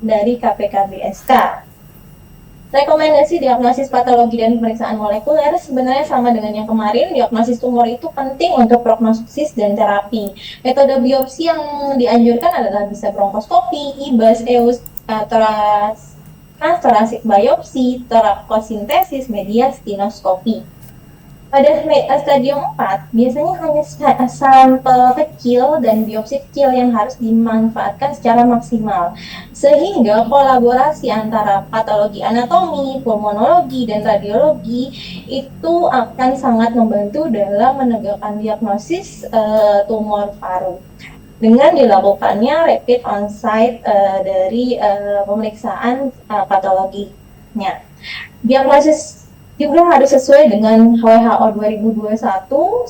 dari KPKBSK. Rekomendasi diagnosis patologi dan pemeriksaan molekuler sebenarnya sama dengan yang kemarin. Diagnosis tumor itu penting untuk prognosis dan terapi. Metode biopsi yang dianjurkan adalah bisa bronkoskopi, IBAS, EUS, transthoracic biopsi, torakosintesis, media stenoskopi. Pada stadium 4, biasanya hanya sampel kecil dan biopsi kecil yang harus dimanfaatkan secara maksimal. Sehingga kolaborasi antara patologi anatomi, pulmonologi, dan radiologi itu akan sangat membantu dalam menegakkan diagnosis tumor paru. Dengan dilakukannya rapid on-site dari pemeriksaan patologinya. Diagnosis juga harus sesuai dengan WHO 2021,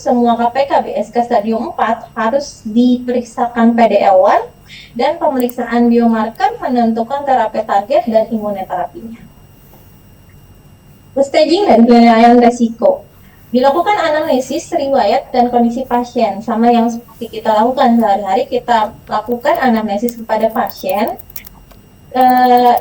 semua KPK BSK stadium 4 harus diperiksakan PDL1 dan pemeriksaan biomarker menentukan terapi target dan imunoterapinya. Staging dan penilaian resiko. Dilakukan anamnesis, riwayat, dan kondisi pasien. Sama yang seperti kita lakukan sehari-hari, kita lakukan anamnesis kepada pasien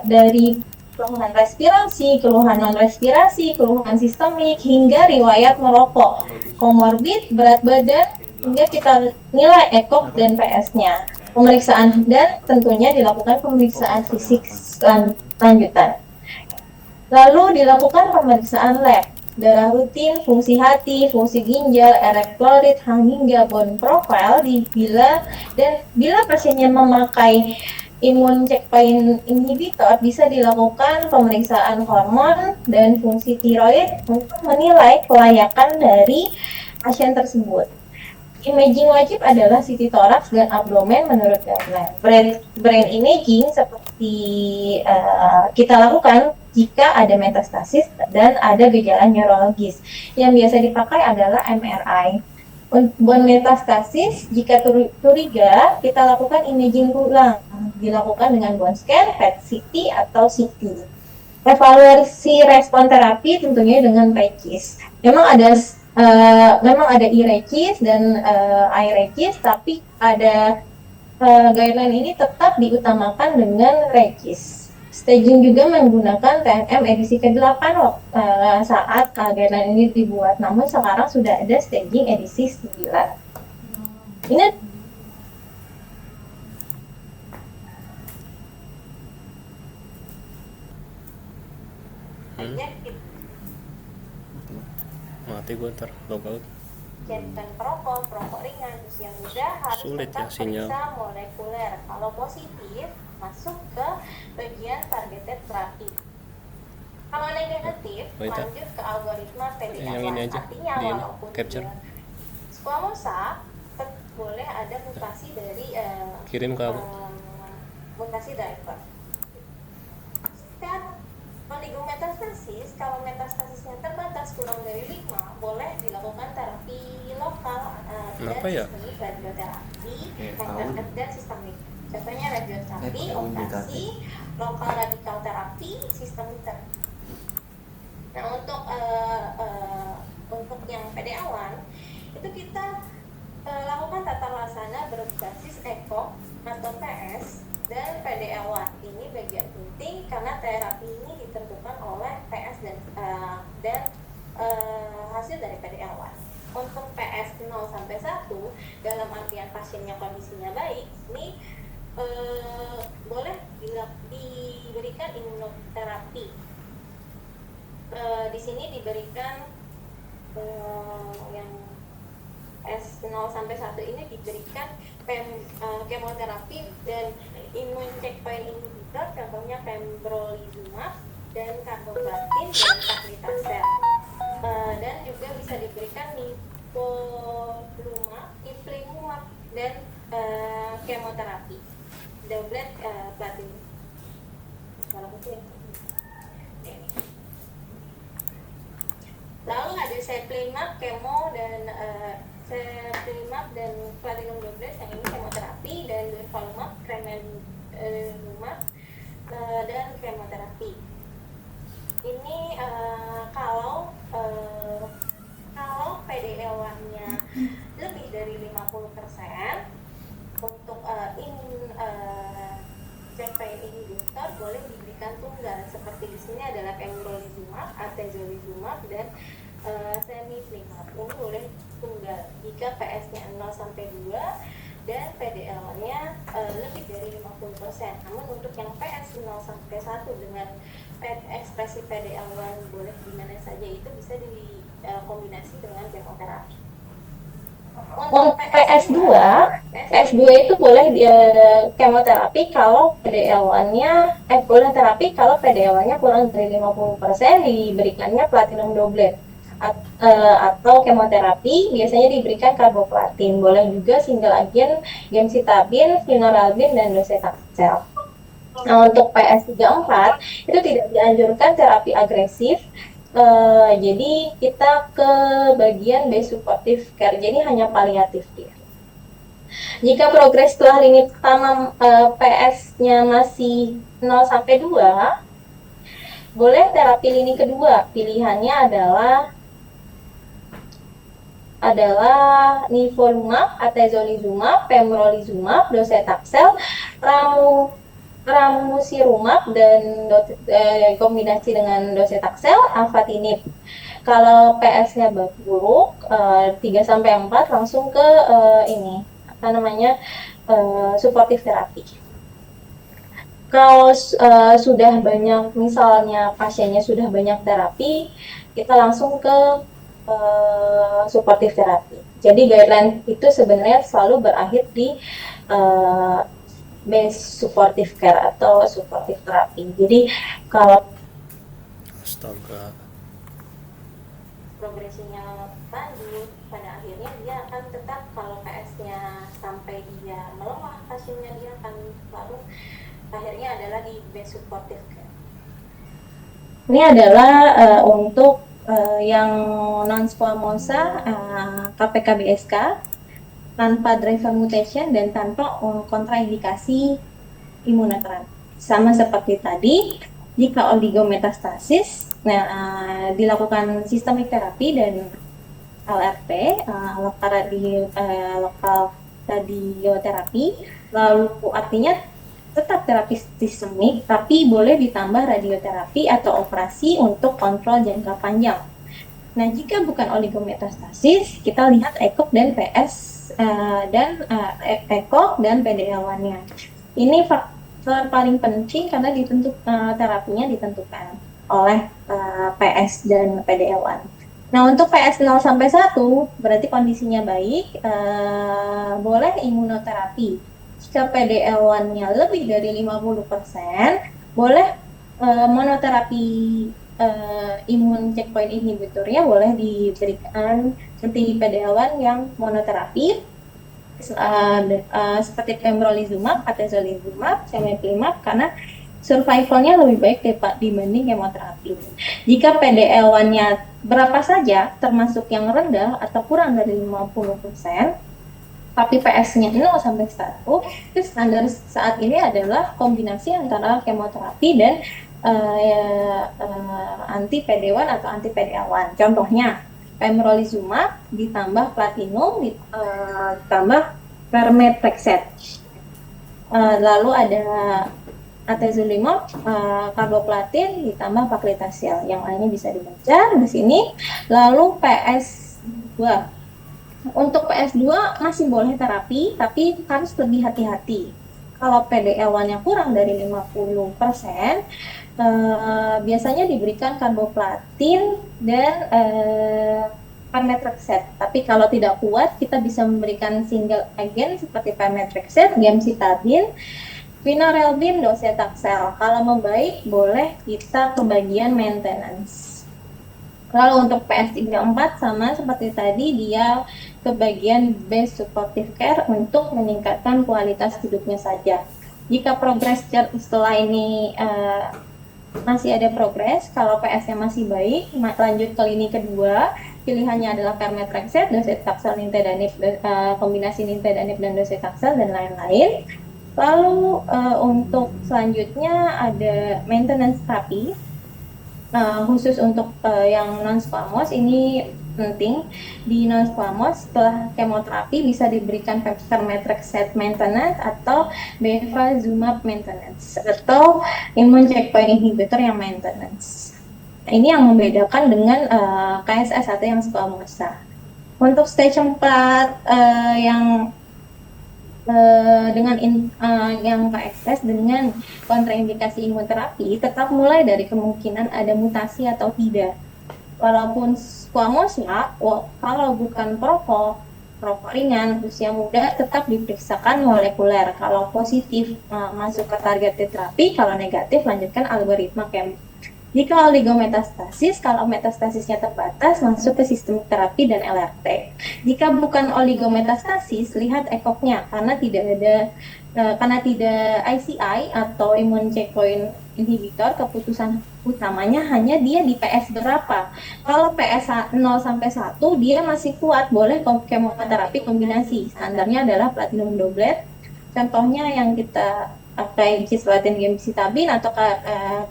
dari keluhan respirasi, keluhan non-respirasi, keluhan sistemik, hingga riwayat merokok, komorbid, berat badan, hingga kita nilai ECOG dan PS-nya. Pemeriksaan dan tentunya dilakukan pemeriksaan fisik lanjutan. Lalu dilakukan pemeriksaan lab, darah rutin, fungsi hati, fungsi ginjal, elektrolit, hingga bone profile bila pasiennya memakai imun checkpoint inhibitor, bisa dilakukan pemeriksaan hormon dan fungsi tiroid untuk menilai kelayakan dari pasien tersebut. Imaging wajib adalah CT thorax dan abdomen menurut guideline. Brain imaging seperti kita lakukan jika ada metastasis dan ada gejala neurologis. Yang biasa dipakai adalah MRI. Bone metastasis, jika curiga, kita lakukan imaging ulang, dilakukan dengan bone scan, PET CT, atau CT. Evaluasi respon terapi tentunya dengan RECIST. Memang ada e-RECIST dan i-RECIST, tapi pada guideline ini tetap diutamakan dengan RECIST. Staging juga menggunakan TNM edisi ke-8 saat guideline ini dibuat, namun sekarang sudah ada staging edisi 9. Ini mati gue ntar logout. Jangan perokok ringan, usia muda harus sulit tetap ya sinyal periksa molekuler. Kalau positif, masuk ke bagian targeted terapi. Kalau negatif, lanjut ke algoritma PDL1. Yang ini aja, Artinya di walaupun capture. Squamosa boleh ada mutasi dari kirim ke mutasi driver. Oligometastasis, kalau metastasisnya terbatas kurang dari 5, boleh dilakukan terapi lokal dan sistemik radioterapi, dan sistemik. Contohnya radioterapi, operasi, lokal radikal terapi, sistemik terapi. Nah, untuk yang PDL1 itu kita lakukan tata laksana berbasis ECOG atau PS dan PDL1. Ini bagian penting karena terapi ini ditentukan oleh PS dan hasil dari PDL1. Untuk PS 0 sampai 1 dalam artian pasiennya kondisinya baik, ini boleh diberikan imunoterapi. Di sini diberikan yang S0 sampai 1 ini diberikan kemoterapi dan imun checkpoint inhibitor, contohnya pembrolizumab dan karboplatin dan paclitaxel. Dan juga bisa diberikan ipilimumab dan kemoterapi doublet platinum. Lalu ada seplimab, kemo dan seplimab dan platinum doublet, yang ini kemoterapi, dan durvalumab, tremelimumab dan kemoterapi. Ini kalau PDL1-nya lebih dari 50% untuk checkpoint inhibitor inhibitor boleh diberikan tunggal, seperti di sini adalah pembrolizumab, atezolizumab, dan semiplimab. Ini boleh tunggal jika PS-nya 0 sampai 2 dan PDL-nya lebih dari 50%. Namun untuk yang PS 0 sampai 1 dengan ekspresi PDL1 boleh di mana saja, itu bisa dikombinasi dengan kemoterapi. Untuk PS2 itu boleh kemoterapi kalau PDL1-nya boleh terapi kalau PDL1-nya kurang dari 50%, diberikannya platinum doublet. Atau kemoterapi biasanya diberikan karboplatin, boleh juga single agent gemcitabine, vinorelbine, dan docetaxel. Nah, untuk PS34 itu tidak dianjurkan terapi agresif. Jadi kita ke bagian base supportive care, jadi hanya paliatif dia. Jika progres setelah lini pertama PS-nya masih 0 sampai 2, boleh terapi lini kedua. Pilihannya adalah nivolumab, atezolizumab, pembrolizumab, docetaxel, ramucirumab, dan kombinasi dengan docetaxel, afatinib. Kalau PS-nya buruk 3 sampai 4 langsung ke supportive terapi. Kalau sudah banyak, misalnya pasiennya sudah banyak terapi, kita langsung ke supportive terapi. Jadi guideline itu sebenarnya selalu berakhir di base supportive care atau supportive terapi. Jadi kalau Astaga. progresinya lanjut, pada akhirnya dia akan tetap, kalau PS-nya sampai dia melemah, pasiennya dia akan lalu akhirnya adalah di base supportive care. Ini adalah untuk yang non-squamosa KPK-BSK tanpa driver mutation dan tanpa kontraindikasi imunoterapi. Sama seperti tadi, jika oligometastasis, dilakukan sistemik terapi dan LRT, lokal radioterapi, lalu artinya tetap terapi sistemik, tapi boleh ditambah radioterapi atau operasi untuk kontrol jangka panjang. Nah, jika bukan oligometastasis, kita lihat ECOG dan PS ECOG dan PDL1-nya. Ini faktor paling penting karena terapinya ditentukan oleh PS dan PDL1. Nah, untuk PS 0 sampai 1 berarti kondisinya baik, boleh imunoterapi. Jika PDL1-nya lebih dari 50%, boleh monoterapi imun checkpoint inhibitornya boleh diberikan seperti PDL1 yang monoterapi seperti pembrolizumab, atezolizumab, semiplimab, karena survivalnya lebih baik dibanding kemoterapi. Jika PDL1-nya berapa saja, termasuk yang rendah atau kurang dari 50%, tapi PS-nya 0 sampai 1, itu standar saat ini adalah kombinasi antara kemoterapi dan anti PD-1 atau anti PDL1. Contohnya, pembrolizumab ditambah platinum ditambah permetrexate. Lalu ada atezolizumab, karboplatin ditambah paclitaxel. Yang lainnya bisa dibaca di sini. Lalu PS2. Untuk PS2 masih boleh terapi, tapi harus lebih hati-hati. Kalau PDL1-nya kurang dari 50%, biasanya diberikan karboplatin dan permetrexate. Tapi kalau tidak kuat, kita bisa memberikan single agent seperti permetrexate, gemcitabine, vinorelbine, docetaxel. Kalau membaik, boleh kita ke bagian maintenance. Lalu untuk PS34 sama seperti tadi, dia ke bagian base supportive care untuk meningkatkan kualitas hidupnya saja. Jika progres setelah ini masih ada progres, kalau PS-nya masih baik, lanjut ke lini kedua, pilihannya adalah permetrexate, docetaxel, nintedanib, kombinasi nintedanib dan docetaxel, dan lain-lain. Lalu untuk selanjutnya ada maintenance terapi. Khusus untuk yang non-squamous ini penting di non-squamous setelah kemoterapi bisa diberikan pemetrexed maintenance atau bevacizumab maintenance atau immune checkpoint inhibitor yang maintenance. Nah, ini yang membedakan dengan KSS atau yang squamosa. Untuk stage 4 yang dengan yang KSS dengan kontraindikasi imunoterapi tetap mulai dari kemungkinan ada mutasi atau tidak. Walaupun squamosnya, kalau bukan perokok ringan, usia muda tetap diperiksakan molekuler. Kalau positif masuk ke target terapi, kalau negatif lanjutkan algoritma kemo. Jika oligometastasis, kalau metastasisnya terbatas, masuk ke sistem terapi dan LRT. Jika bukan oligometastasis, lihat ekoknya karena tidak ICI atau immune checkpoint inhibitor, keputusan utamanya hanya dia di PS berapa. Kalau PS 0 sampai 1 dia masih kuat, boleh kemoterapi kombinasi. Standarnya adalah platinum doublet. Contohnya yang kita pakai cisplatin gemcitabine atau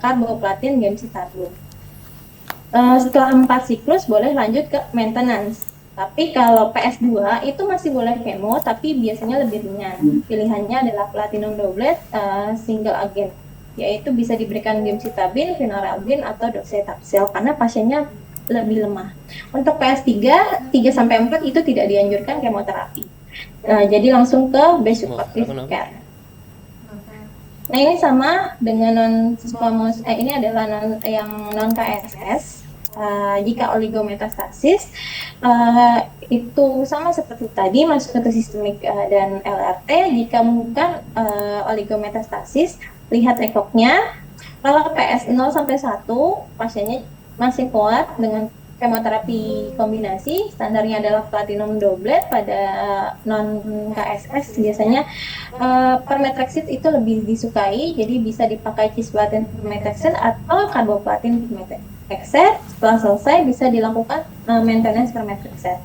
karboplatin gemcitabine. Setelah 4 siklus boleh lanjut ke maintenance. Tapi kalau PS2 itu masih boleh kemo, tapi biasanya lebih ringan. Pilihannya adalah platinum doublet single agent, yaitu bisa diberikan gemcitabine, vinorelbine atau docetaxel karena pasiennya lebih lemah. Untuk PS3 3-4 itu tidak dianjurkan kemoterapi. Jadi langsung ke base supportive care. Nah, ini sama dengan non-squamous, ini adalah yang non-KSS. Jika oligometastasis, itu sama seperti tadi, masuk ke sistemik dan LRT. Jika bukan oligometastasis, lihat ekoknya. Kalau PS 0 sampai 1, pasiennya masih kuat dengan kemoterapi kombinasi, standarnya adalah platinum doublet. Pada non KSS biasanya permetrexid itu lebih disukai, jadi bisa dipakai cisplatin permetrexid atau karboplatin permetrexid. Setelah selesai bisa dilakukan maintenance permetrexid.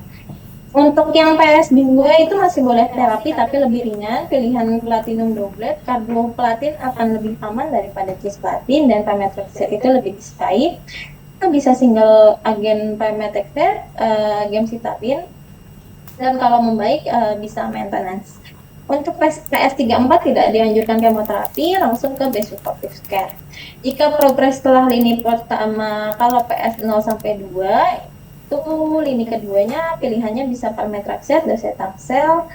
Untuk yang PS2 itu masih boleh terapi tapi lebih ringan, pilihan platinum doublet. Karboplatin akan lebih aman daripada cisplatin dan permetrexid itu lebih disukai. Itu bisa single agen pemetrexed, gemcitabine, dan kalau membaik bisa maintenance. Untuk PS34 tidak dianjurkan kemoterapi, langsung ke base supportive care. Jika progres setelah lini pertama, kalau PS 0 sampai 2, itu lini keduanya pilihannya bisa permetrexed, docetaxel.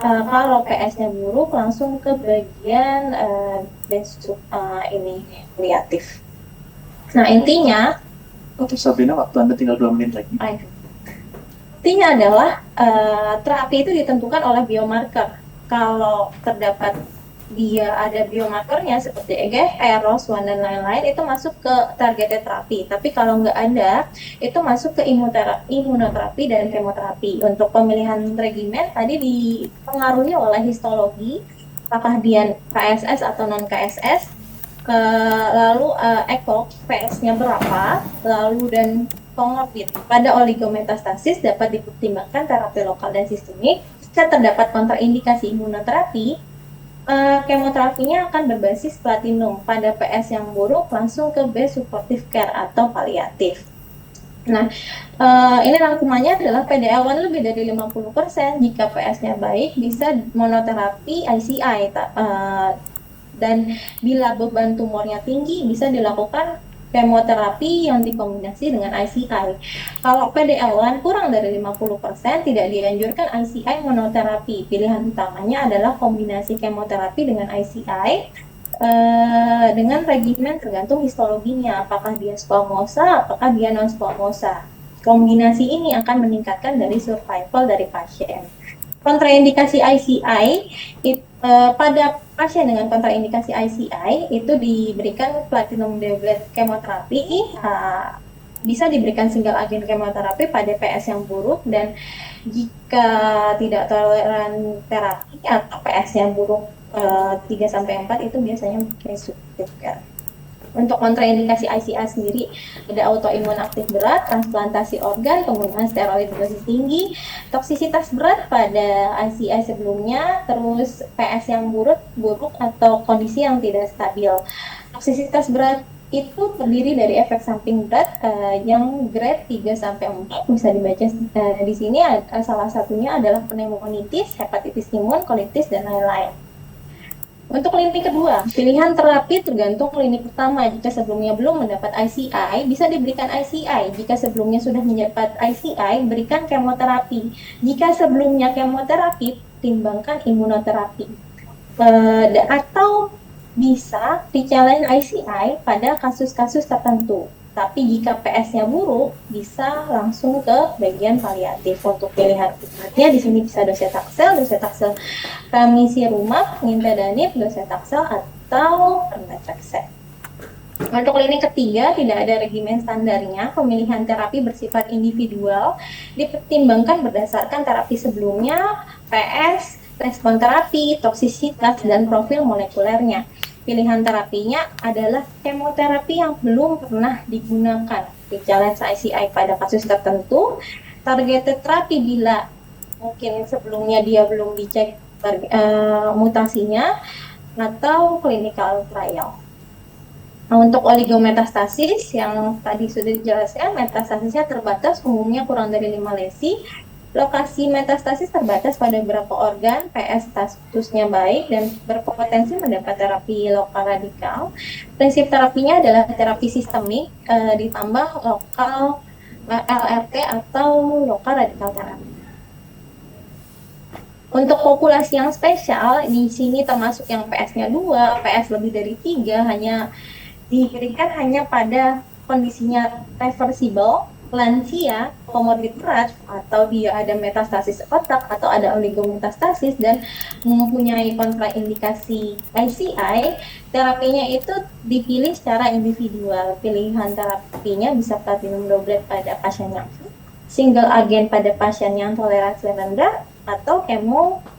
Kalau PS-nya buruk, langsung ke bagian base ini paliatif. Nah, intinya Untuk Sabrina, waktu Anda tinggal 2 menit lagi. Intinya adalah terapi itu ditentukan oleh biomarker. Kalau terdapat dia ada biomarkernya seperti EGFR, ROS1 dan lain-lain, itu masuk ke targeted terapi. Tapi kalau nggak ada, itu masuk ke imunoterapi dan kemoterapi. Untuk pemilihan regimen tadi dipengaruhi oleh histologi, apakah dia KSS atau non KSS, lalu ekok PS-nya berapa, lalu dan komorbid. Pada oligometastasis dapat dipertimbangkan terapi lokal dan sistemik. Jika terdapat kontraindikasi imunoterapi, kemoterapinya akan berbasis platinum. Pada PS yang buruk langsung ke base supportive care atau paliatif. Nah, ini rangkumannya adalah PDL1 lebih dari 50%. Jika PS-nya baik, bisa monoterapi ICI. Dan bila beban tumornya tinggi, bisa dilakukan kemoterapi yang dikombinasi dengan ICI. Kalau PDL1 kurang dari 50%, tidak dianjurkan ICI monoterapi. Pilihan utamanya adalah kombinasi kemoterapi dengan ICI dengan regimen tergantung histologinya, apakah dia squamosa, apakah dia non-squamosa. Kombinasi ini akan meningkatkan dari survival dari pasien. Kontraindikasi ICI pada pasien dengan kontraindikasi ICI itu diberikan platinum doublet kemoterapi, bisa diberikan single agent kemoterapi pada PS yang buruk, dan jika tidak toleran terapi atau PS yang buruk 3-4 itu biasanya supportive care. Untuk kontraindikasi ICI sendiri ada autoimun aktif berat, transplantasi organ, penggunaan steroid dosis tinggi, toksisitas berat pada ICI sebelumnya, terus PS yang buruk atau kondisi yang tidak stabil. Toksisitas berat itu terdiri dari efek samping berat yang grade 3 sampai 4 bisa dibaca di sini salah satunya adalah pneumonitis, hepatitis imun, kolitis dan lain-lain. Untuk lini kedua, pilihan terapi tergantung lini pertama. Jika sebelumnya belum mendapat ICI, bisa diberikan ICI. Jika sebelumnya sudah mendapat ICI, berikan kemoterapi. Jika sebelumnya kemoterapi, timbangkan imunoterapi. Atau bisa di-challenge ICI pada kasus-kasus tertentu. Tapi jika PS-nya buruk, bisa langsung ke bagian paliatif. Untuk pilihan obatnya di sini bisa docetaxel ramucirumab, nintedanib, docetaxel atau methotrexate. Untuk lini ketiga, tidak ada regimen standarnya. Pemilihan terapi bersifat individual, dipertimbangkan berdasarkan terapi sebelumnya, PS, respon terapi, toksisitas, dan profil molekulernya. Pilihan terapinya adalah kemoterapi yang belum pernah digunakan. Di challenge ICI pada kasus tertentu, targeted terapi bila mungkin sebelumnya dia belum dicek mutasinya, atau clinical trial. Nah, untuk oligometastasis yang tadi sudah dijelaskan, metastasisnya terbatas, umumnya kurang dari 5 lesi. Lokasi metastasis terbatas pada beberapa organ, PS statusnya baik dan berpotensi mendapat terapi lokal radikal. Prinsip terapinya adalah terapi sistemik ditambah lokal LRT atau lokal radikal terapi. Untuk populasi yang spesial, di sini termasuk yang PS-nya 2, PS lebih dari 3, hanya diberikan hanya pada kondisinya reversible, lansia, komorbid berat, atau dia ada metastasis otak atau ada oligometastasis dan mempunyai kontraindikasi ICI, terapinya itu dipilih secara individual. Pilihan terapinya bisa platinum doublet pada pasien yang single agent pada pasien yang toleransi rendah, atau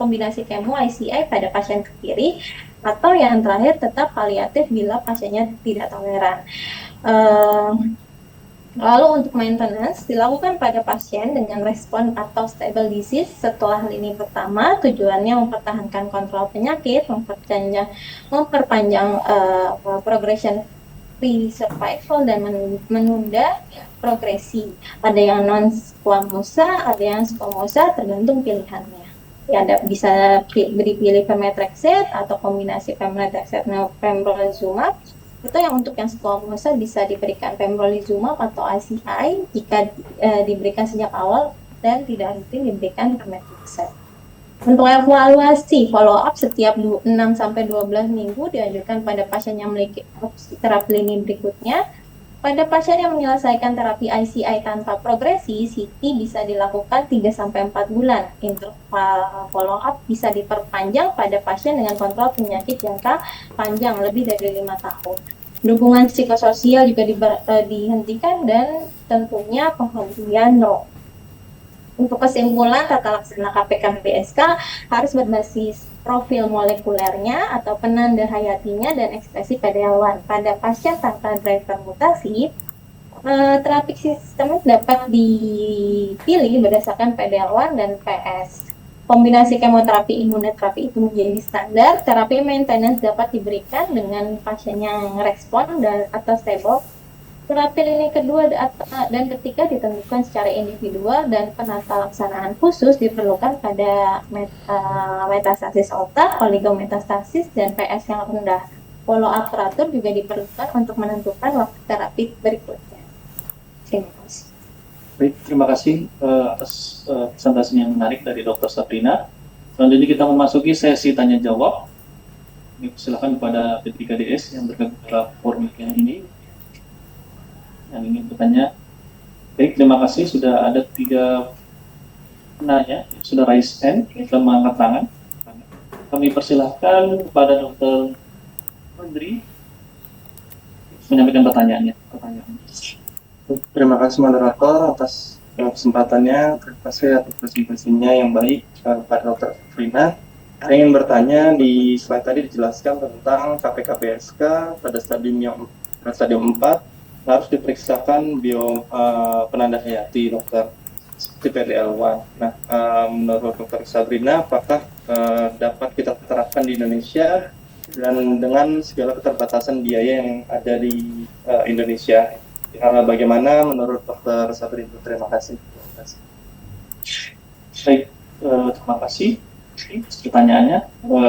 kombinasi kemo ICI pada pasien ke kiri, atau yang terakhir tetap paliatif bila pasiennya tidak toleran. Lalu untuk maintenance dilakukan pada pasien dengan respon atau stable disease setelah lini pertama, tujuannya mempertahankan kontrol penyakit, memperpanjang progression free survival dan menunda progresi. Ada yang non squamosa, ada yang squamosa, tergantung pilihannya. Ya, bisa dipilih pemetrexed atau kombinasi pemetrexed pembrolizumab. Itu yang untuk yang squamosa bisa diberikan pembrolizumab atau ICI jika diberikan sejak awal dan tidak rutin diberikan pemetrexed. Untuk evaluasi follow up setiap 6 sampai 12 minggu dianjurkan pada pasien yang memiliki terapi lini berikutnya. Pada pasien yang menyelesaikan terapi ICI tanpa progresi, CT bisa dilakukan 3 sampai 4 bulan. Interval follow up bisa diperpanjang pada pasien dengan kontrol penyakit jangka panjang lebih dari 5 tahun. Dukungan psikososial juga dihentikan dan tentunya penghentian Untuk kesimpulan, tata laksana KPK-BSK harus berbasis profil molekulernya atau penanda hayatinya dan ekspresi PD-L1. Pada pasien tanpa driver mutasi, terapi sistemik dapat dipilih berdasarkan PD-L1 dan PS. Kombinasi kemoterapi imunoterapi itu menjadi standar. Terapi maintenance dapat diberikan dengan pasien yang respon atau stable. Terapi lini kedua dan ketiga ditentukan secara individual dan penata laksanaan khusus diperlukan pada metastasis otak, oligometastasis, dan PS yang rendah. Follow up teratur juga diperlukan untuk menentukan waktu terapi berikutnya. Terima kasih. Baik, terima kasih atas presentasi yang menarik dari Dr. Sabrina. Selanjutnya kita memasuki sesi tanya jawab. Silakan kepada P3DS yang bergabung dalam forum ini yang ingin bertanya. Baik, terima kasih. Sudah ada 3 penanya, sudah raise hand, sudah mengangkat tangan. Kami persilahkan kepada Dr. Andri menyampaikan pertanyaannya. Terima kasih moderator atas kesempatannya. Terima kasih atas presentasinya yang baik kepada Dr. Sabrina. Saya ingin bertanya, di slide tadi dijelaskan tentang KPK-BSK pada stadium 4 harus diperiksakan penanda hayati dokter seperti PD-L1. Nah, menurut Dr. Sabrina, apakah dapat kita terapkan di Indonesia dan dengan segala keterbatasan biaya yang ada di Indonesia. Bagaimana menurut Dr. Sabrina? Terima kasih. Baik, terima kasih atas pertanyaannya.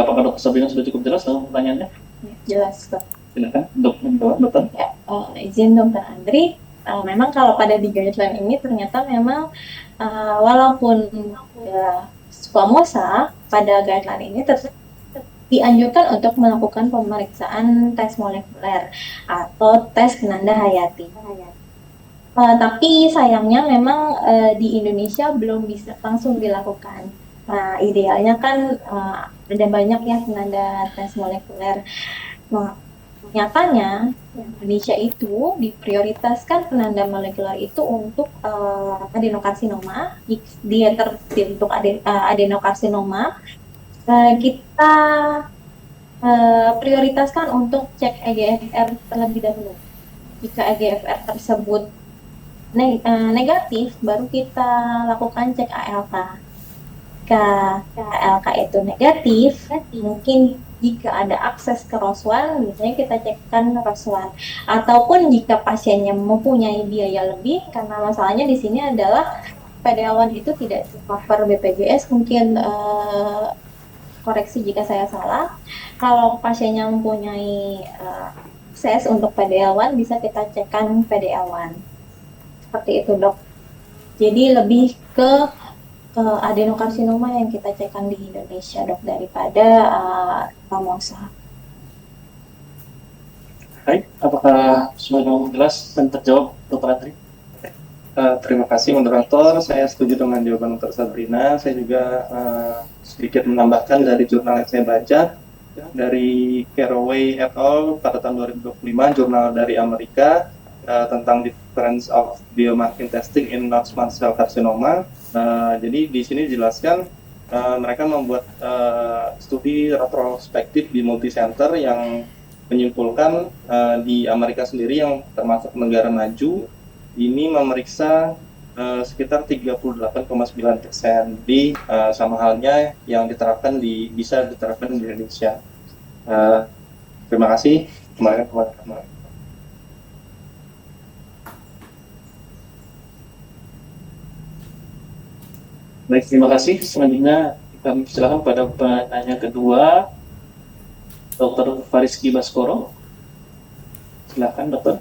Apakah Dr. Sabrina sudah cukup jelas dalam pertanyaannya? Ya, jelas dok. Silakan, dokter. Ya, izin dokter Andri. Memang kalau pada di guideline ini ternyata memang walaupun Squamosa pada guideline ini dianjurkan untuk melakukan pemeriksaan tes molekuler atau tes penanda hayati. Tapi sayangnya memang di Indonesia belum bisa langsung dilakukan. Nah, idealnya kan ada banyak ya penanda tes molekuler. Nah, nyatanya Indonesia itu diprioritaskan penanda molekuler itu untuk adenokarsinoma. Dia terbentuk adenokarsinoma. Kita prioritaskan untuk cek EGFR terlebih dahulu. Jika EGFR tersebut negatif, baru kita lakukan cek ALK. Jika ALK itu negatif, mungkin jika ada akses ke ROS1, biasanya kita cekkan ROS1. Ataupun jika pasiennya mempunyai biaya lebih, karena masalahnya di sini adalah PD-L1 itu tidak cover BPJS, mungkin koreksi jika saya salah. Kalau pasiennya mempunyai akses untuk PD-L1, bisa kita cekkan PD-L1. Seperti itu dok. Jadi lebih ke adenokarsinoma yang kita cekkan di Indonesia dok daripada Squamosa. Baik, apakah sudah jelas dan terjawab Dr. Andri? Terima kasih moderator, saya setuju dengan jawaban Dr. Sabrina. Saya juga sedikit menambahkan dari jurnal yang saya baca, dari Caraway et al. Pada tahun 2025, jurnal dari Amerika tentang difference of biomarker testing in non-small cell carcinoma. Jadi di sini dijelaskan mereka membuat studi retrospektif di multicenter yang menyimpulkan di Amerika sendiri yang termasuk negara maju ini memeriksa sekitar 38,9%. Jadi sama halnya yang bisa diterapkan di Indonesia. Terima kasih. Kembali. Baik, terima kasih. Selanjutnya kami silakan pada penanya kedua, Dr. Fariski Baskoro. Silakan, dokter.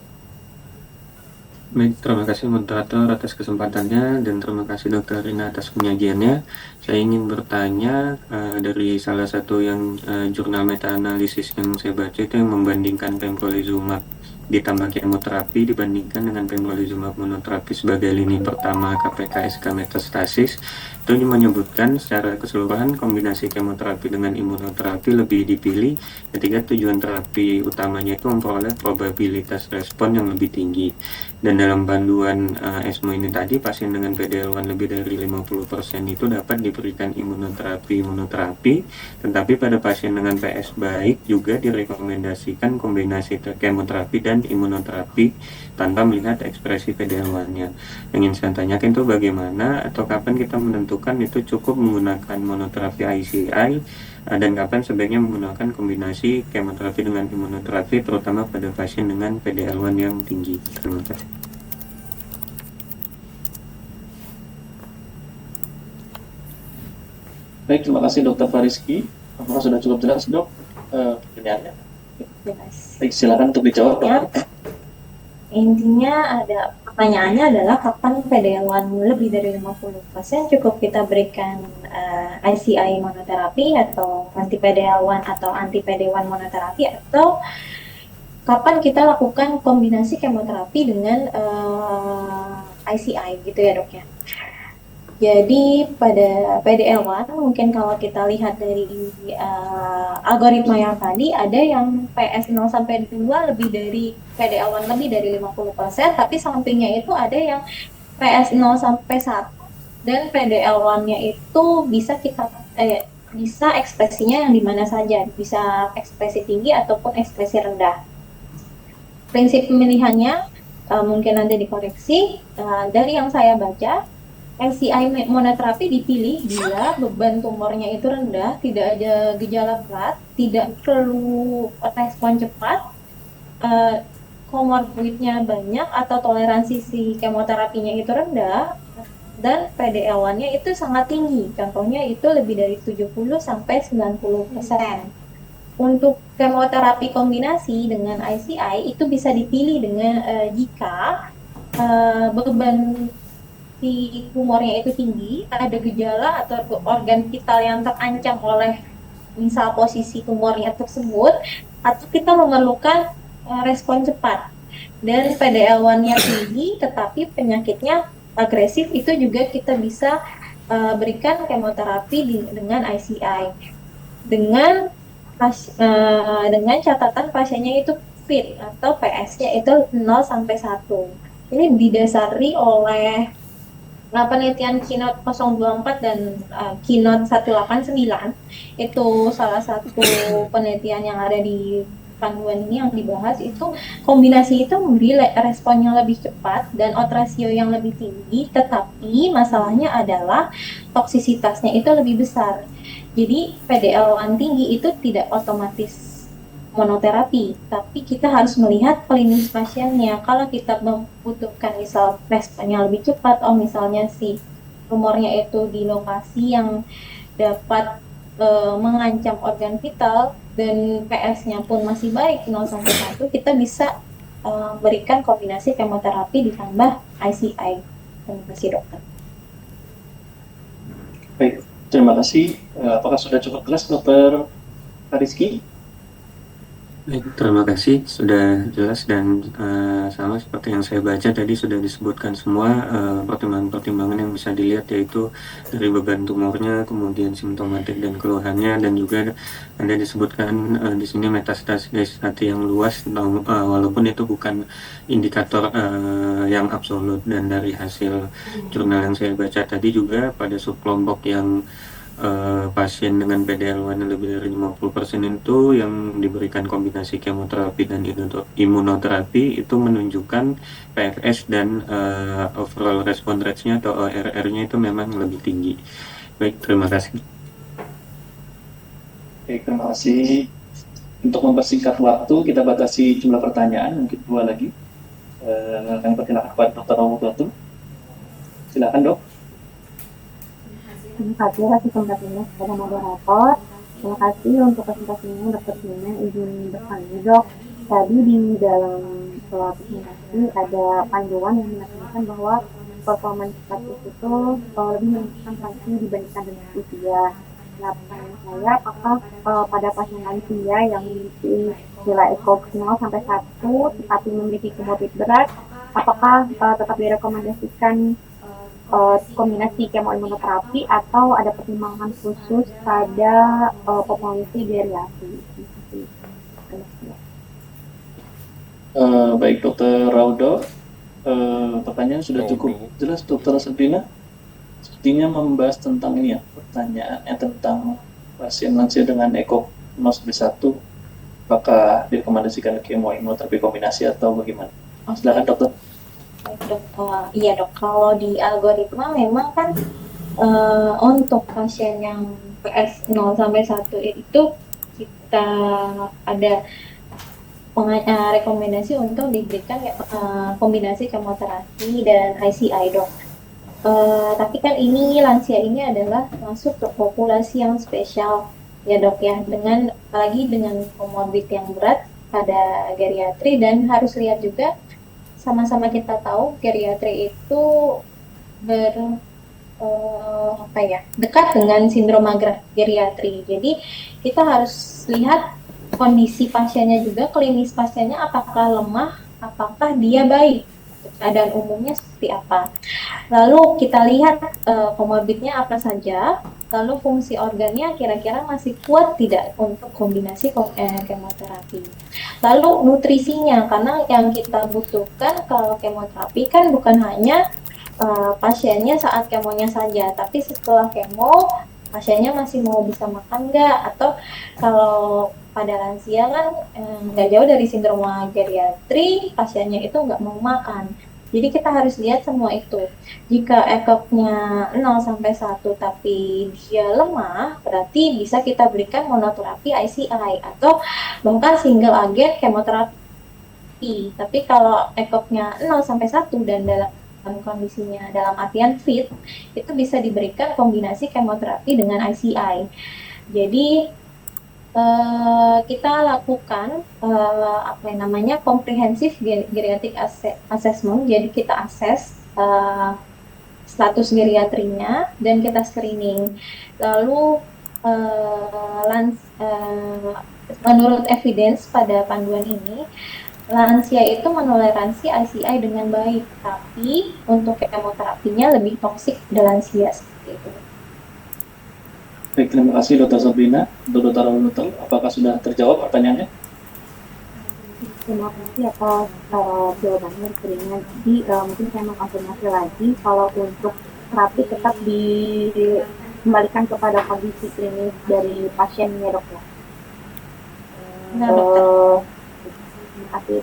Baik, terima kasih moderator atas kesempatannya dan terima kasih Dr. Rina atas penyajiannya. Saya ingin bertanya dari salah satu yang jurnal meta-analisis yang saya baca itu yang membandingkan pembrolizumab ditambah kemoterapi dibandingkan dengan pembrolizumab monoterapi sebagai lini pertama KPK-SK metastasis. Itu menyebutkan secara keseluruhan kombinasi kemoterapi dengan imunoterapi lebih dipilih ketika tujuan terapi utamanya itu memperoleh probabilitas respon yang lebih tinggi. Dan dalam panduan ESMO ini tadi, pasien dengan PD-L1 lebih dari 50% itu dapat diberikan imunoterapi, tetapi pada pasien dengan PS baik juga direkomendasikan kombinasi kemoterapi dan imunoterapi tanpa melihat ekspresi PD-L1-nya. Yang ingin saya tanyakan itu bagaimana atau kapan kita menentukan itu cukup menggunakan monoterapi ICI dan kapan sebaiknya menggunakan kombinasi kemoterapi dengan imunoterapi terutama pada pasien dengan PD-L1 yang tinggi. Terima kasih. Baik, terima kasih Dr. Fariski. Apakah sudah cukup jelas dok pertanyaannya? Jelas. Baik, silakan untuk dijawab. Ya. Intinya pertanyaannya adalah kapan PD-L1 lebih dari 50% cukup kita berikan ICI monoterapi atau anti PD-L1 atau anti PD-1 monoterapi, atau kapan kita lakukan kombinasi kemoterapi dengan ICI gitu ya dok ya. Jadi pada PD-L1 mungkin kalau kita lihat dari algoritma yang tadi, ada yang PS 0 sampai 2 lebih dari PD-L1 lebih dari 50%, tapi sampingnya itu ada yang PS 0 sampai 1 dan PD-L1-nya itu bisa bisa ekspresinya yang di mana saja, bisa ekspresi tinggi ataupun ekspresi rendah. Prinsip pemilihannya mungkin nanti dikoreksi dari yang saya baca. LCI monoterapi dipilih bila beban tumornya itu rendah, tidak ada gejala berat, tidak perlu respon cepat, komorbidnya banyak atau toleransi si kemoterapinya itu rendah, dan PDL1-nya itu sangat tinggi. Contohnya itu lebih dari 70 sampai 90%. Untuk kemoterapi kombinasi dengan ICI itu bisa dipilih dengan jika beban si tumornya itu tinggi, ada gejala atau organ vital yang terancam oleh misal posisi tumornya tersebut, atau kita memerlukan respon cepat. Dan PDL1-nya tinggi tetapi penyakitnya agresif, itu juga kita bisa berikan kemoterapi dengan ICI. Dengan catatan pasiennya itu fit atau PS-nya itu 0 sampai 1. Ini didasari oleh penelitian Keynote 024 dan Keynote 189. Itu salah satu penelitian yang ada di panduan ini yang dibahas. Itu kombinasi itu memberi respon yang lebih cepat dan odds ratio yang lebih tinggi, tetapi masalahnya adalah toksisitasnya itu lebih besar. Jadi PDL1 tinggi itu tidak otomatis monoterapi, tapi kita harus melihat klinis pasiennya. Kalau kita membutuhkan misal responnya lebih cepat, misalnya si tumornya itu di lokasi yang dapat mengancam organ vital dan PS-nya pun masih baik 0 sampai 1, kita bisa berikan kombinasi kemoterapi ditambah ICI. Terima kasih dokter. Baik, terima kasih. Apakah sudah cukup jelas Dokter Rizky? Baik, terima kasih, sudah jelas dan sama seperti yang saya baca tadi sudah disebutkan semua pertimbangan-pertimbangan yang bisa dilihat, yaitu dari beban tumornya, kemudian simptomatik dan keluhannya, dan juga ada disebutkan di sini metastasis hati yang luas, walaupun itu bukan indikator yang absolut. Dan dari hasil jurnal yang saya baca tadi juga pada subkelompok yang pasien dengan PDL1 lebih dari 50% itu yang diberikan kombinasi kemoterapi dan imunoterapi itu menunjukkan PFS dan overall response rate-nya atau ORR-nya itu memang lebih tinggi. Baik, terima kasih. Baik, terima kasih. Untuk mempersingkat waktu, kita batasi jumlah pertanyaan, mungkin 2 lagi. Kami persilakan kepada Dr. Rawudotu. Silakan, Dok. Terima kasih atas kesempatannya kepada moderator. Terima kasih untuk presentasinya Dr. Tina. Izin bertanya dok, tadi di dalam presentasi ada panduan yang menekankan bahwa performance status itu lebih menentukan pasti dibandingkan dengan usia. Nah, pertanyaan saya, apakah pada pasien lansia yang memiliki nilai ECOG 0 sampai 1 tetapi memiliki komorbid berat, apakah tetap direkomendasikan kombinasi kemoimunoterapi atau ada pertimbangan khusus pada populasi geriatri? Baik, Dr. Raudo. Pertanyaan sudah cukup jelas, Dr. Sabrina. Sepertinya membahas tentang ini ya, pertanyaannya tentang pasien lansia dengan ECOG 0 sampai 1, apakah direkomendasikan kemoimunoterapi kombinasi atau bagaimana? Silakan, dokter. Iya dok, kalau di algoritma memang kan untuk pasien yang PS 0 sampai 1 itu kita ada rekomendasi untuk diberikan kombinasi kemoterapi dan ICI dok. Tapi kan ini lansia ini adalah masuk ke populasi yang spesial ya dok ya, dengan apalagi dengan komorbid yang berat pada geriatri, dan harus lihat juga sama-sama kita tahu geriatri itu dekat dengan sindrom geriatri. Jadi kita harus lihat kondisi pasiennya juga, klinis pasiennya apakah lemah, apakah dia baik, keadaan umumnya seperti apa. Lalu kita lihat komorbidnya apa saja, lalu fungsi organnya kira-kira masih kuat tidak untuk kombinasi kemoterapi. Lalu nutrisinya, karena yang kita butuhkan kalau kemoterapi kan bukan hanya pasiennya saat kemonya saja, tapi setelah kemo pasiennya masih mau bisa makan nggak, atau kalau pada lansia kan nggak jauh dari sindrom geriatri, pasiennya itu nggak mau makan. Jadi kita harus lihat semua itu. Jika ECOG-nya 0 sampai 1 tapi dia lemah, berarti bisa kita berikan monoterapi ICI atau bahkan single agent kemoterapi. Tapi kalau ECOG-nya 0 sampai 1 dan dalam kondisinya dalam artian fit, itu bisa diberikan kombinasi kemoterapi dengan ICI. Jadi kita lakukan apa yang namanya comprehensive geriatric assessment. Jadi kita akses status geriatrinya dan kita screening. Lalu menurut evidence pada panduan ini, lansia itu menoleransi ICI dengan baik, tapi untuk kemoterapinya lebih toksik pada lansia seperti itu. Baik, terima kasih Dr. Sabrina. Untuk Dr. Nutul, apakah sudah terjawab pertanyaannya? Terima kasih atas jawabannya Sabrina. Jadi mungkin saya mau konfirmasi lagi kalau untuk terapi tetap dikembalikan kepada kondisi klinis dari pasiennya dok ya. Nah, dokter. Terima kasih.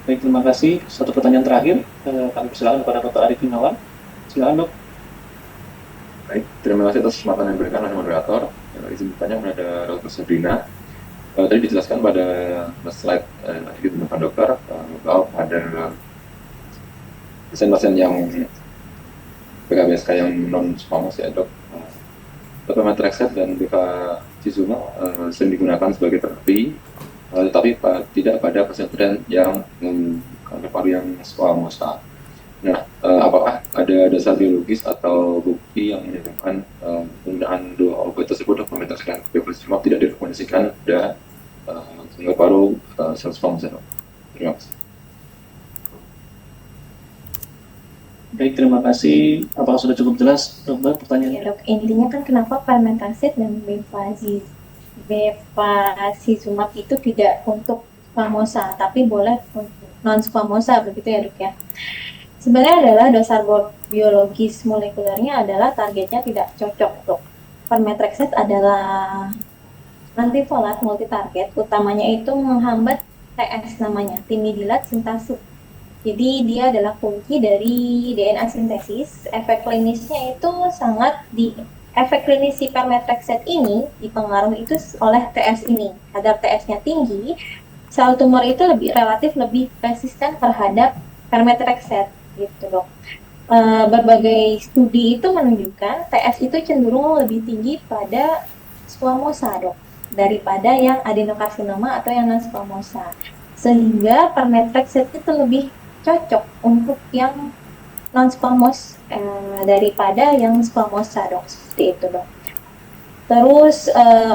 Baik, terima kasih. Satu pertanyaan terakhir, kami persilakan kepada Dr. Arif Gunawan. Silakan dok. Baik, terima kasih atas kesempatan yang diberikan oleh moderator. Izin bertanya kepada Dr. Sabrina. Tadi dijelaskan pada slide di depan dokter bahwa pada pasien-pasien yang PKBSK yang non squamous ya dok, methotrexate dan bevacizumab sering digunakan sebagai terapi, tetapi tidak pada pasien-pasien yang kanker paru yang squamous. Nah, apakah ada dasar biologis atau bukti yang menunjukkan penggunaan dua obat tersebut dokumentasikan bevacizumab tidak direkomendasikan pada kanker paru sel squamous? Terima kasih. Baik, terima kasih. Apakah sudah cukup jelas, dokter, pertanyaannya? Ya, dok. Intinya kan kenapa permetasid dan bevacizumab itu tidak untuk squamosa, tapi boleh untuk non squamosa, begitu ya dok ya? Sebenarnya adalah dasar biologis molekulernya adalah targetnya tidak cocok, dok. Permetrexate adalah antifolat multitarget, utamanya itu menghambat TS namanya, timidilat sintase. Jadi dia adalah kunci dari DNA sintesis. Efek klinisnya itu efek klinis si permetrexate ini dipengaruhi itu oleh TS ini. Agar TS-nya tinggi, sel tumor itu relatif lebih resisten terhadap permetrexate, gitu dok. Berbagai studi itu menunjukkan TS itu cenderung lebih tinggi pada squamosa dok daripada yang adenokarsinoma atau yang non squamosa, sehingga permetrexate itu lebih cocok untuk yang non squamous daripada yang squamosa dok, seperti itu dok. Terus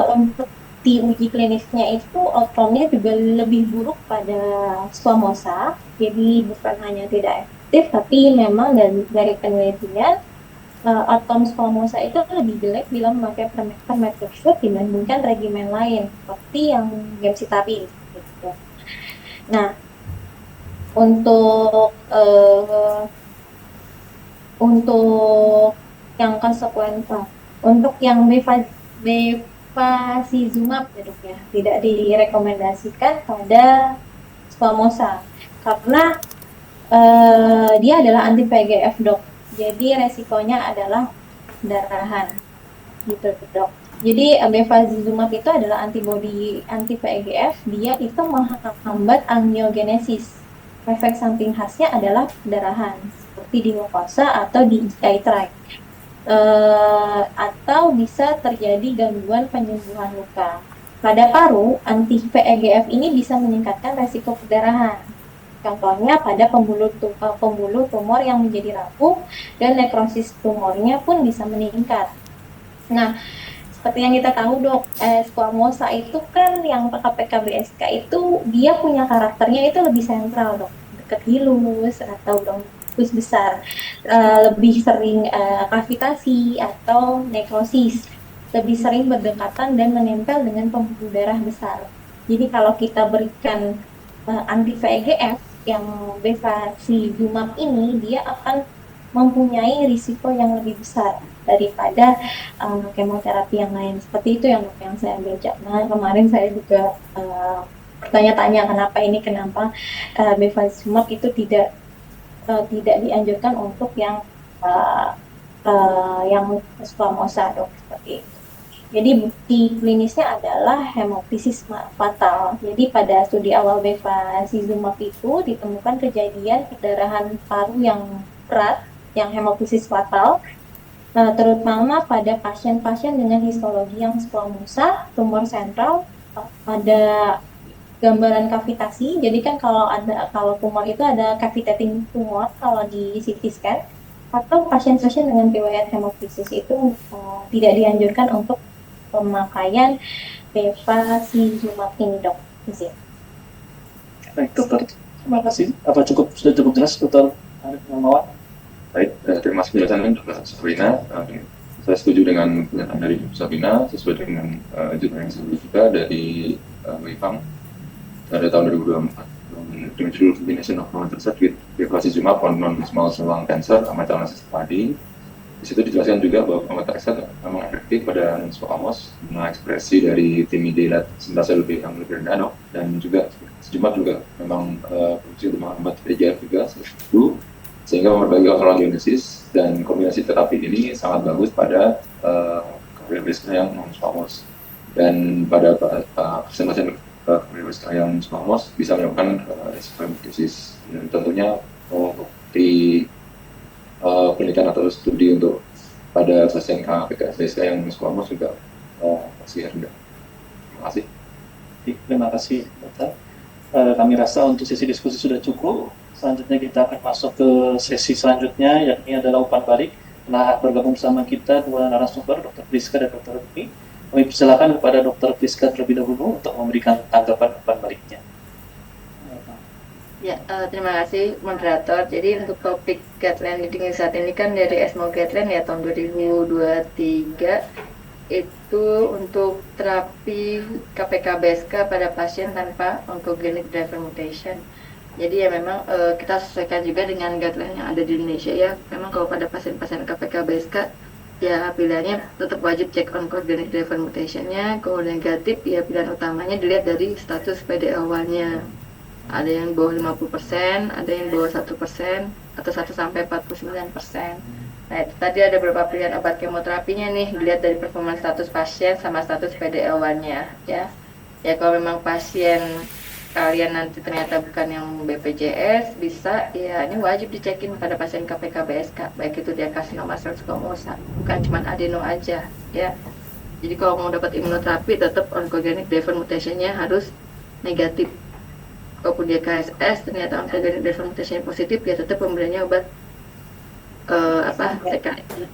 untuk di uji klinisnya itu outcome-nya juga lebih buruk pada squamosa, jadi bukan hanya tidak efektif tapi memang dari penelitian outcome squamosa itu lebih jelek bila memakai permetrexate dibandingkan regimen lain seperti yang gemcitabine gitu. Nah, untuk yang konsekuensi, untuk yang bevacizumab ya, tidak direkomendasikan pada squamosa karena dia adalah anti VEGF dok, jadi resikonya adalah pendarahan gitu dok. Jadi bevacizumab itu adalah antibody anti VEGF, dia itu menghambat angiogenesis. Efek samping khasnya adalah pendarahan seperti di mukosa atau di GI tract, atau bisa terjadi gangguan penyembuhan luka. Pada paru, anti VEGF ini bisa meningkatkan resiko pendarahan. Contohnya pada pembuluh tumor yang menjadi rapuh dan nekrosis tumornya pun bisa meningkat. Nah, seperti yang kita tahu dok, squamosa itu kan yang PKBSK itu dia punya karakternya itu lebih sentral dok, dekat hilus atau bronkus besar, lebih sering kavitasi atau nekrosis, lebih sering berdekatan dan menempel dengan pembuluh darah besar. Jadi kalau kita berikan anti VEGF yang bevacizumab ini, dia akan mempunyai risiko yang lebih besar daripada kemoterapi yang lain. Seperti itu yang saya baca. Nah, kemarin saya juga bertanya-tanya kenapa bevacizumab itu tidak dianjurkan untuk yang squamosa, dok, seperti itu. Jadi bukti klinisnya adalah hemoptisis fatal. Jadi pada studi awal bevacizumab itu ditemukan kejadian perdarahan paru yang berat, yang hemoptisis fatal, terutama pada pasien-pasien dengan histologi yang squamosa, tumor sentral, ada gambaran kavitasi. Jadi kan kalau tumor itu ada cavitating tumor kalau di CT scan, atau pasien-pasien dengan riwayat hemoptisis itu tidak dianjurkan untuk pemakaian bevacizumab ini, dok. Baik, dokter. Terima kasih. Apa sudah cukup jelas, dokter Arif Muhammad? Baik, terima kasih penjelasannya Dr. Sabrina. Saya setuju dengan pernyataan dari Dr. Sabrina sesuai dengan jurnal yang sebelumnya juga dari WIFAM pada tahun 2024 dengan judul Combination of Hormone with Bevacizumab on Non-Small Cell Lung Cancer Meta-Analysis Study. Di situ dijelaskan juga bahwa pemetaxet memang efektif pada non-squamous dengan ekspresi dari timidelat 19 sel lebih yang lebih rendah, dok, dan juga sejumlah juga memang fungsi untuk menghambat VEGF juga seperti itu, sehingga memperbaiki overall genesis, dan kombinasi terapi ini sangat bagus pada cardiac risk yang non-squamous, dan pada pasien-pasien cardiac risk yang non-squamous bisa menyebabkan risiko hemoptisis, dan tentunya di penelitian atau studi untuk pada pasien PKSDSK yang squamous juga masih rendah. Terima kasih. Terima kasih, dokter. Kami rasa untuk sesi diskusi sudah cukup. Selanjutnya kita akan masuk ke sesi selanjutnya, yakni adalah umpan balik. Nah, bergabung bersama kita dua narasumber, Dr. Priska dan Dr. Rumi. Kami persilakan kepada Dr. Priska terlebih dahulu untuk memberikan tanggapan umpan baliknya. Ya, terima kasih moderator. Jadi untuk topik guideline leading saat ini kan dari ESMO guideline ya tahun 2023 itu untuk terapi KPK-BSK pada pasien tanpa oncogenic driver mutation. Jadi ya memang kita sesuaikan juga dengan guideline yang ada di Indonesia ya. Memang kalau pada pasien-pasien KPK-BSK ya pilihannya tetap wajib cek oncogenic driver mutation-nya. Kalau negatif ya pilihan utamanya dilihat dari status PDL1-nya. Ada yang bawah 50%, ada yang bawah 1%, atau 1-49%. Nah, itu tadi ada beberapa pilihan obat kemoterapinya nih, dilihat dari performa status pasien sama status PDL1-nya, ya. Ya, kalau memang pasien kalian nanti ternyata bukan yang BPJS, bisa, ya ini wajib dicekin pada pasien KPK-BSK, baik itu dia karsinoma sel squamosa, bukan cuma adeno aja, ya. Jadi kalau mau dapat imunoterapi, tetap oncogenic driver mutation-nya harus negatif. Walaupun dia KSS ternyata oncogenic driver mutation positif, ya tetap pemberiannya obat TKI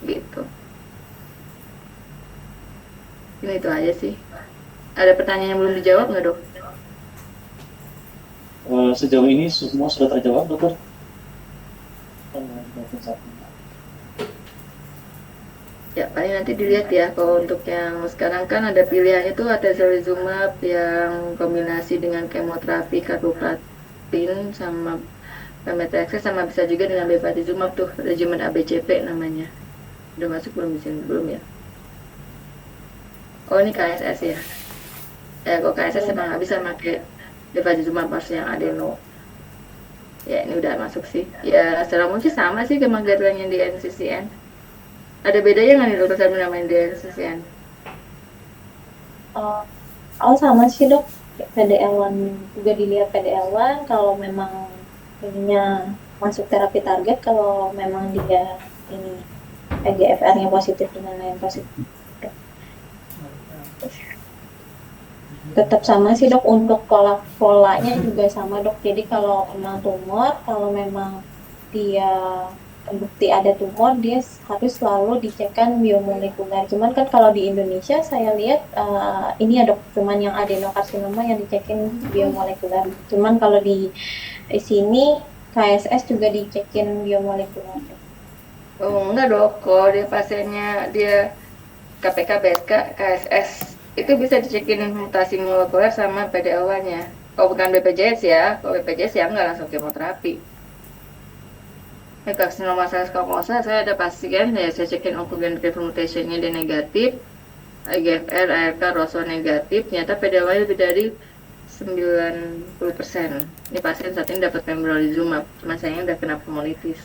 gitu. Ini itu aja sih. Ada pertanyaan yang belum dijawab nggak, dok? Sejauh ini semua sudah terjawab, dokter. Ya, paling nanti dilihat ya. Kalau untuk yang sekarang kan ada pilihan itu ada atezolizumab yang kombinasi dengan kemoterapi carboplatin sama pemetrexed, sama bisa juga dengan bevacizumab tuh, regimen ABCP namanya. Udah masuk belum di sini? Belum ya? Oh, ini KSS ya. Kalau KSS emang nggak bisa pakai bevacizumab pas yang adeno. Ya, ini udah masuk sih. Ya, secara umum sih sama sih sama guideline yang di NCCN. Ada bedanya nggak nih, dokter Sabrina, main di NCCN? Sama sih, dok. PDL1 juga dilihat PDL1 kalau memang ininya masuk terapi target, kalau memang dia ini EGFR-nya positif dan lain positif. Tetap sama sih, dok. Untuk polanya juga sama, dok. Jadi kalau memang tumor, kalau memang dia bukti ada tumor, dia harus selalu dicekkan biomolekuler. Cuman kan kalau di Indonesia saya lihat ini ya, dok, cuman yang adenokarsinoma yang dicekin biomolekuler. Cuman kalau di sini KSS juga dicekin biomolekuler. Oh enggak, dok. Kalau dia pasiennya dia KPK, BSK, KSS itu bisa dicekin mutasi molekuler sama PDL1-nya. Kalau bukan BPJS ya, kalau BPJS ya nggak langsung kemoterapi. Karsinoma sel squamosa, saya ada pasien ya, saya cekin oncogenic driver mutation-nya dia negatif, EGFR, ARK, ROS1 negatif, ternyata PDL1 lebih dari 90%. Ini pasien saat ini dapat pembrolizumab, cuma sayangnya udah kena pneumonitis.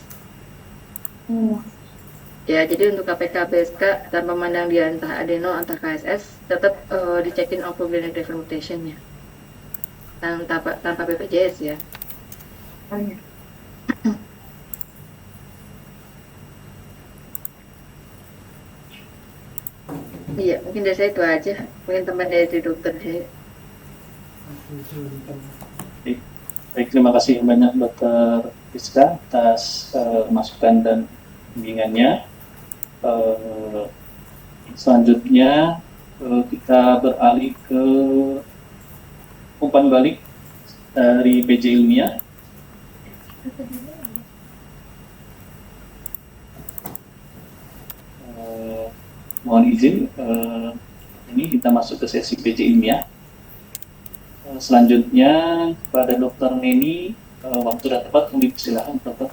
Ya, jadi untuk KPK BSK tanpa memandang dia entah adeno entah KSS, tetap dicekin ovogenic defermentation-nya. Tanpa BPJS ya. Iya, mungkin dari saya itu aja. Mungkin teman dari dokter deh. Baik, terima kasih banyak Dokter Rizka atas masukan dan bimbingannya. Selanjutnya kita beralih ke umpan balik dari PJ Ilmiah. Mohon izin, ini kita masuk ke sesi PJ Ilmiah. Selanjutnya pada Dokter Neni, waktu dan tempat kami persilahkan Dokter.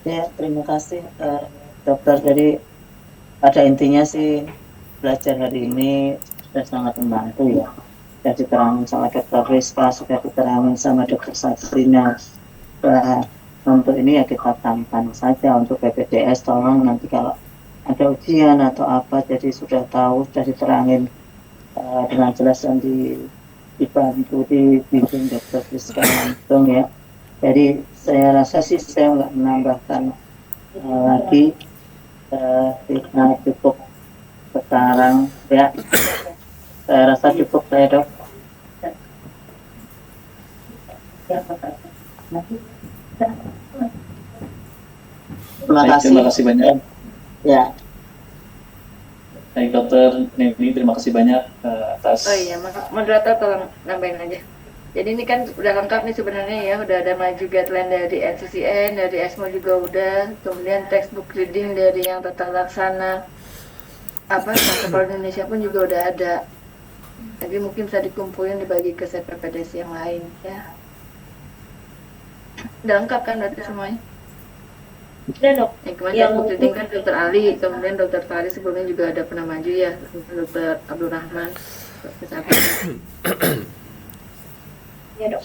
Ya, terima kasih dokter. Jadi pada intinya sih belajar hari ini sudah sangat membantu ya. Sudah diterangin sama Dokter Rizka, sudah diterangin sama Dokter Sabrina. Untuk ini ya kita tambahkan saja untuk BPJS, tolong nanti kalau ada ujian atau apa, jadi sudah tahu, sudah diterangin dengan jelas dan dibantu dibimbing Dokter Rizka langsung ya. Jadi saya rasa sih saya nggak menambahkan lagi, kita cukup sekarang ya. Saya rasa cukup saya dok. Terima kasih. Terima kasih banyak. Ya. Baik Dokter Neni, terima kasih banyak atas. Oh iya, moderator tolong nambahin aja. Jadi ini kan udah lengkap nih sebenarnya ya, udah ada maju guideline dari NCCN, dari ESMO juga udah, kemudian textbook reading dari yang tata laksana protokol Indonesia pun juga udah ada. Jadi mungkin bisa dikumpulin dibagi ke CPPDS yang lain ya. Udah lengkap kan berarti semuanya? Udah dok. Yang kemarin textbook reading kan Dokter Ali, kemudian Dokter Fahri sebelumnya juga ada pernah maju ya, Dokter Abdul Rahman, Dokter Sabrina. Ya dok.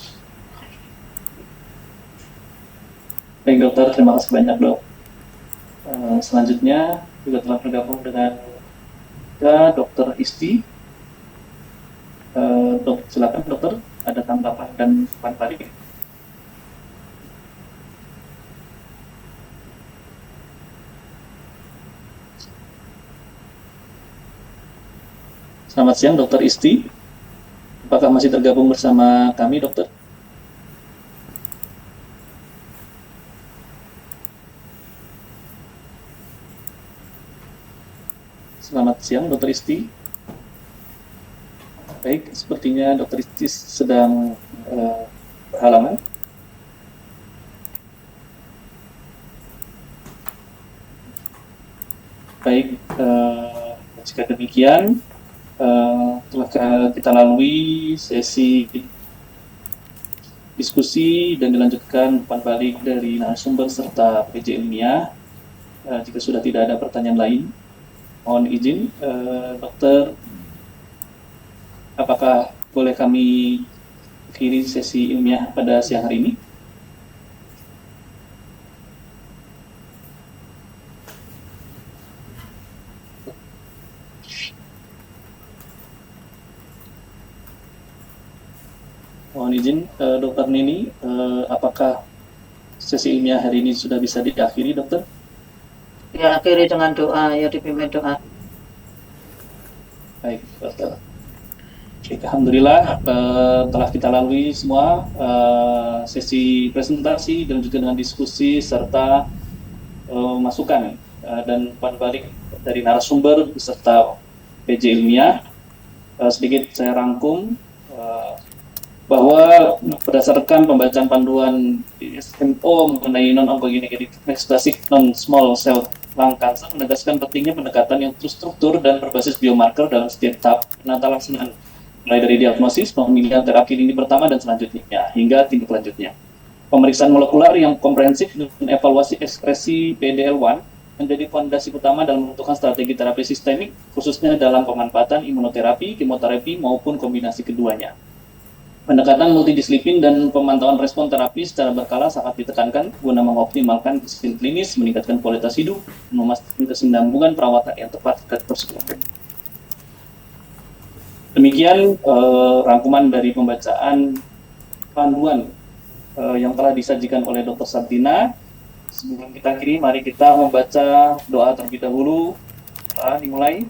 Baik dokter, terima kasih banyak dok. Selanjutnya juga telah bergabung dengan Dokter Isti. Silakan dokter, ada tanggapan dan umpan balik. Selamat siang Dokter Isti. Apakah masih tergabung bersama kami, dokter? Selamat siang, Dokter Isti. Baik, sepertinya Dokter Isti sedang berhalangan. Baik, jika demikian, telah kita lalui sesi diskusi dan dilanjutkan umpan balik dari narasumber serta PJ Ilmiah. Jika sudah tidak ada pertanyaan lain, mohon izin, dokter, apakah boleh kami akhiri sesi ilmiah pada siang hari ini? Mohon izin, Dokter Nini, apakah sesi ilmiah hari ini sudah bisa diakhiri, dokter? Diakhiri dengan doa, ya dipimpin doa. Baik, dokter. Alhamdulillah, telah kita lalui semua sesi presentasi dan juga dengan diskusi serta masukan dan umpan balik dari narasumber beserta PJ Ilmiah. Sedikit saya rangkum bahwa berdasarkan pembacaan panduan SMO mengenai non-oncogenic metastatic non-small cell lung cancer menegaskan pentingnya pendekatan yang terstruktur dan berbasis biomarker dalam setiap tahap penata laksanaan, mulai dari diagnosis, pemilihan terapi lini pertama dan selanjutnya hingga tindak lanjutnya. Pemeriksaan molekular yang komprehensif dan evaluasi ekspresi PDL1 menjadi fondasi utama dalam menentukan strategi terapi sistemik, khususnya dalam pemanfaatan imunoterapi, kemoterapi, maupun kombinasi keduanya. Pendekatan multidisiplin dan pemantauan respon terapi secara berkala sangat ditekankan guna mengoptimalkan hasil klinis, meningkatkan kualitas hidup, dan memastikan kesinambungan perawatan yang tepat terhadap tersebut. Demikian rangkuman dari pembacaan panduan yang telah disajikan oleh Dr. Sabrina. Sebelum kita akhiri, mari kita membaca doa terlebih dahulu. Dimulai.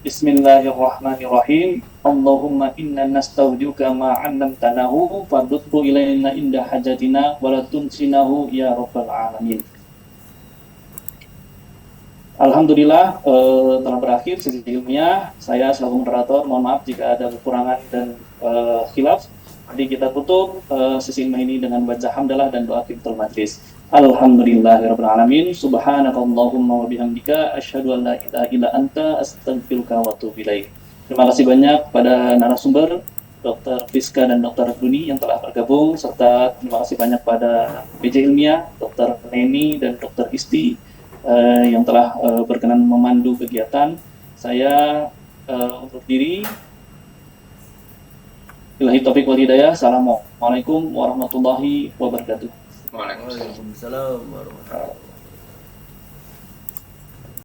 Bismillahirrahmanirrahim. Allahumma inna nastaudiuka ma 'allamtanahu fardhu ilaina inda hajatina wa la tunsinahu ya rabbal alamin. Alhamdulillah telah berakhir sesi ilmiah. Saya selaku moderator mohon maaf jika ada kekurangan dan khilaf. Jadi kita tutup sesi ilmiah ini dengan baca hamdalah dan doa kiftul majlis. Alhamdulillahirabbil alamin. Subhanakallahumma wa bihamdika asyhadu an la ilaha illa anta astaghfiruka wa atubu ilaik. Terima kasih banyak pada narasumber Dr. Fiska dan Dr. Duni yang telah bergabung, serta terima kasih banyak pada PJ Ilmiah, Dr. Neni dan Dr. Isti yang telah berkenan memandu kegiatan. Saya undur diri. Billahi taufiq wal hidayah. Assalamualaikum warahmatullahi wabarakatuh. Waalaikumsalam. Waalaikumsalam warahmatullahi wabarakatuh.